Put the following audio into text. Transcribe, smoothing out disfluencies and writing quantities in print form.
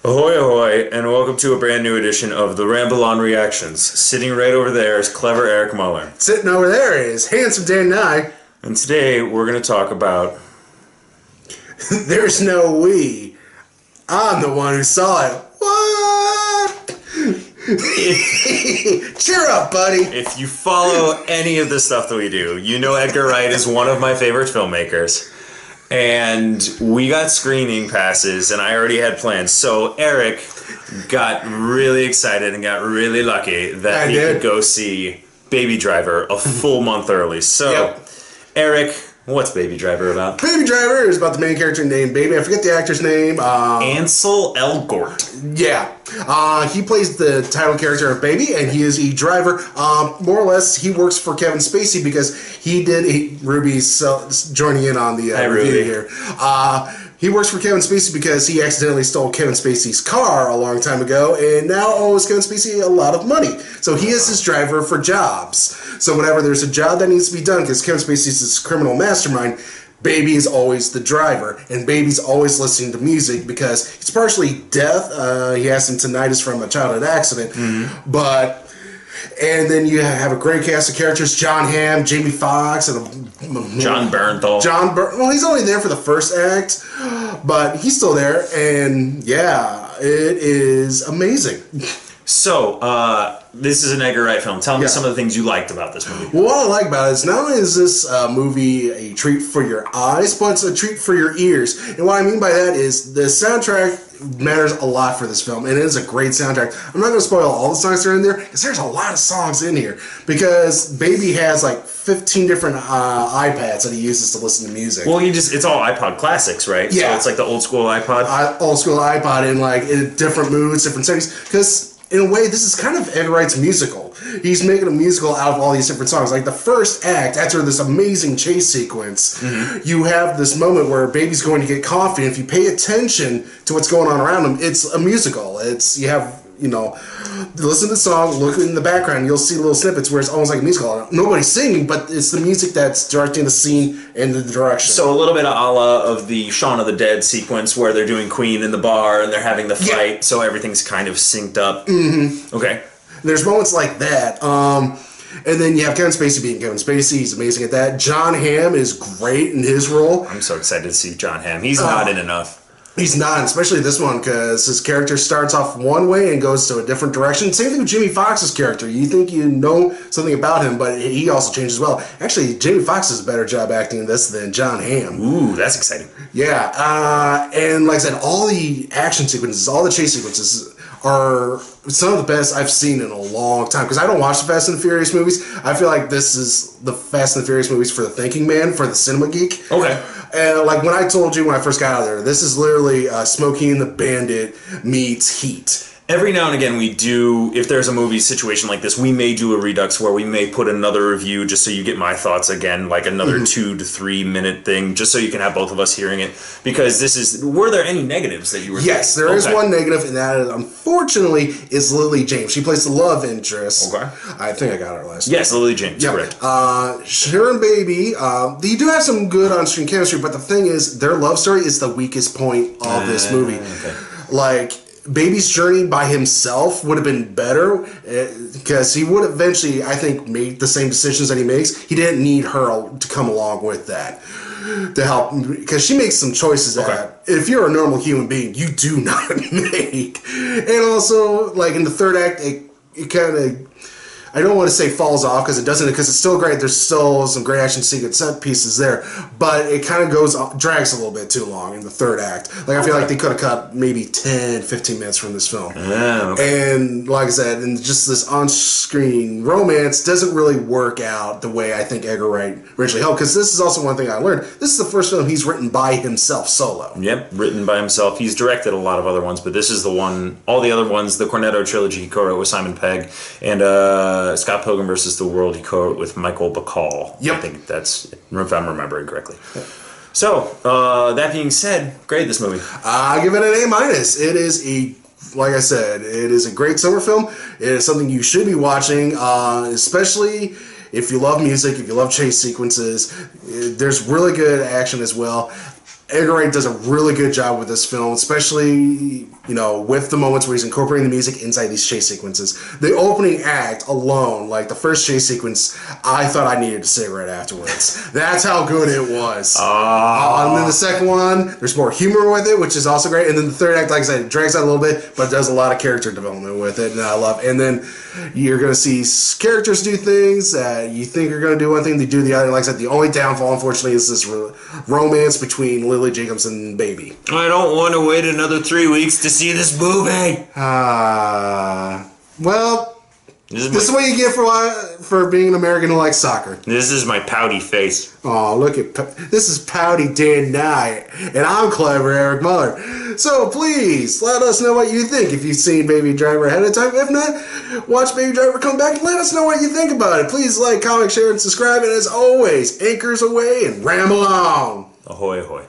Ahoy, ahoy, and welcome to a brand new edition of the Ramble On Reactions. Sitting right over there is clever Eric Muller. Sitting over there is handsome Dan Nye. And today we're going to talk about... There's no we. I'm the one who saw it. What? Cheer up, buddy. If you follow any of the stuff that we do, you know Edgar Wright is one of my favorite filmmakers. And we got screening passes, and I already had plans. So Eric got really excited and got really lucky that he could go see Baby Driver a full month early. So, Eric, what's Baby Driver about? Baby Driver is about the main character named Baby. I forget the actor's name. Ansel Elgort. Yeah. He plays the title character of Baby, and he is a driver. More or less, he works for Kevin Spacey because he did... Ruby's joining in on the review here. He works for Kevin Spacey because he accidentally stole Kevin Spacey's car a long time ago, and now owes Kevin Spacey a lot of money. So he is his driver for jobs. So whenever there's a job that needs to be done, because Kevin Spacey's this criminal mastermind, Baby is always the driver, and Baby's always listening to music because he's partially deaf. He has some tinnitus from a childhood accident, And then you have a great cast of characters: John Hamm, Jamie Foxx, and John Bernthal. Well, he's only there for the first act, but he's still there, and yeah, it is amazing. So, this is an Edgar Wright film. Tell me some of the things you liked about this movie. Well, what I like about it is not only is this movie a treat for your eyes, but it's a treat for your ears. And what I mean by that is the soundtrack matters a lot for this film, and it is a great soundtrack. I'm not going to spoil all the songs that are in there, because there's a lot of songs in here, because Baby has like 15 different iPads that he uses to listen to music. Well, it's all iPod classics, right? Yeah. So it's like the old school iPod? Old school iPod in like in different moods, different settings, because in a way, this is kind of Edgar Wright's musical. He's making a musical out of all these different songs. Like the first act, after this amazing chase sequence, you have this moment where Baby's going to get coffee, and if you pay attention to what's going on around him, it's a musical. Listen to the song, look in the background, you'll see little snippets where it's almost like a musical. Nobody's singing, but it's the music that's directing the scene and the direction. So a little bit of a la of the Shaun of the Dead sequence where they're doing Queen in the bar and they're having the fight, so everything's kind of synced up. Okay. There's moments like that. And then you have Kevin Spacey being Kevin Spacey. He's amazing at that. John Hamm is great in his role. I'm so excited to see John Hamm. He's not in enough. He's not, especially this one, because his character starts off one way and goes to a different direction. Same thing with Jamie Foxx's character. You think you know something about him, but he also changes as well. Actually, Jamie Foxx does a better job acting in this than John Hamm. Ooh, that's exciting. Yeah, and like I said, all the action sequences, all the chase sequences are some of the best I've seen in a long time. Because I don't watch the Fast and the Furious movies. I feel like this is the Fast and the Furious movies for the thinking man, for the cinema geek. Okay. And like when I told you when I first got out of there, this is literally Smokey and the Bandit meets Heat. Every now and again we do, if there's a movie situation like this, we may do a Redux where we may put another review just so you get my thoughts again, like another 2 to 3 minute thing, just so you can have both of us hearing it. Because were there any negatives that you were Yes, there is one negative, and that, unfortunately, is Lily James. She plays the love interest. Okay. I think I got her last Yes, Lily James, correct. Her and Baby, they do have some good on-screen chemistry, but the thing is, their love story is the weakest point of this movie. Okay. Like, Baby's journey by himself would have been better because he would eventually, I think, make the same decisions that he makes. He didn't need her to come along with that to help, because she makes some choices that if you're a normal human being, you do not make. And also, like in the third act, it kind of, I don't want to say falls off because it doesn't, because it's still great. There's still some great action sequence set pieces there, but it kind of drags a little bit too long in the third act. Like I feel like they could have cut maybe 10, 15 minutes from this film. And like I said, and just this on-screen romance doesn't really work out the way I think Edgar Wright originally hoped. Because this is also one thing I learned. This is the first film he's written by himself, solo. Yep, written by himself. He's directed a lot of other ones, but this is the one. All the other ones, the Cornetto trilogy, he co-wrote with Simon Pegg, and Scott Pilgrim vs. the World, he co-wrote with Michael Bacall. Yep. I think that's, if I'm remembering correctly. Yep. So, that being said, grade this movie. I give it an A-. It is like I said, it is a great summer film. It is something you should be watching, especially if you love music, if you love chase sequences. There's really good action as well. Edgar Wright does a really good job with this film, especially, with the moments where he's incorporating the music inside these chase sequences. The opening act alone, like the first chase sequence, I thought I needed a cigarette afterwards. That's how good it was. And then the second one, there's more humor with it, which is also great. And then the third act, like I said, it drags out a little bit, but it does a lot of character development with it, and I love it. And then you're going to see characters do things that you think are going to do one thing, they do the other. Like I said, the only downfall, unfortunately, is this romance between Lily Jacobs and Baby. I don't want to wait another 3 weeks to see this movie. Well, this is what you get for being an American who likes soccer. This is my pouty face. Oh, look at this is Pouty Day and Night, and I'm Clever Eric Muller. So please let us know what you think if you've seen Baby Driver ahead of time. If not, watch Baby Driver, come back and let us know what you think about it. Please like, comment, share, and subscribe. And as always, anchors away and ramble on. Ahoy, ahoy.